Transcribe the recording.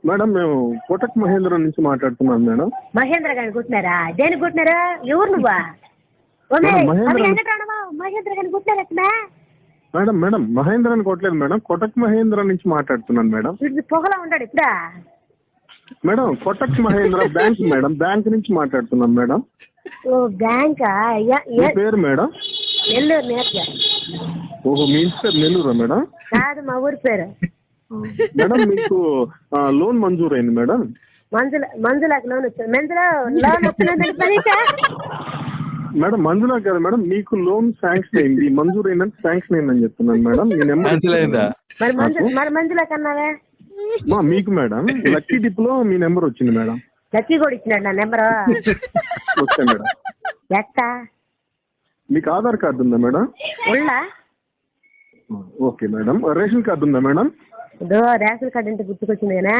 Madam మేము కోటక్ మహేంద్ర నుంచి మాట్లాడుతున్నాం మేడం. మహేంద్ర గారిని కుట్టినారా? దేనికి కుట్టినారా? ఎవరు నువ్వా? మహేంద్ర గారిని కుట్టినారట్నా? మేడం మేడం మహేంద్ర అని కొట్టలేదు మేడం, కోటక్ మహేంద్ర నుంచి మాట్లాడుతున్నాను మేడం. వీడికి పొగలా ఉంటాడు ఇప్పుడా? Madam Kotak Mahindra bank madam, bank నుంచి మాట్లాడుతున్నాం మేడం. ఓ బ్యాంకా? మీ పేరు మేడం? నెల్లూరు నేర్చా. ఓహో మీ ఇంటి పేరు నెల్లూరా మేడం? కాదు, మా ఊరి పేరు. మేడం మీకు లోన్ మంజూరైంది మేడం. మంజులకు లోన్ వచ్చింది. లోన్ వచ్చిందని మేడం మంజులా కదా మేడం, మీకు లోన్ శాంక్షన్ అయింది, మంజూరు అయిందని శాంక్షన్ అయిందని చెప్తున్నాను మేడం. మీ నెంబర్ మరి మంజులా కన్నావే మీకు మేడం లక్కీ డిప్ లో మీ నెంబర్ వచ్చింది మేడం. లక్కీ కూడా ఇచ్చినాడు నా నెంబరు. Okay madam. ఎట్టా? మీకు ఆధార్ కార్డు ఉందా మేడం? ఉన్నా. Okay madam. రేషన్ కార్డు ఉందా మేడం? రేషన్ కార్డు అంటే గుర్తుకొచ్చింది కదా,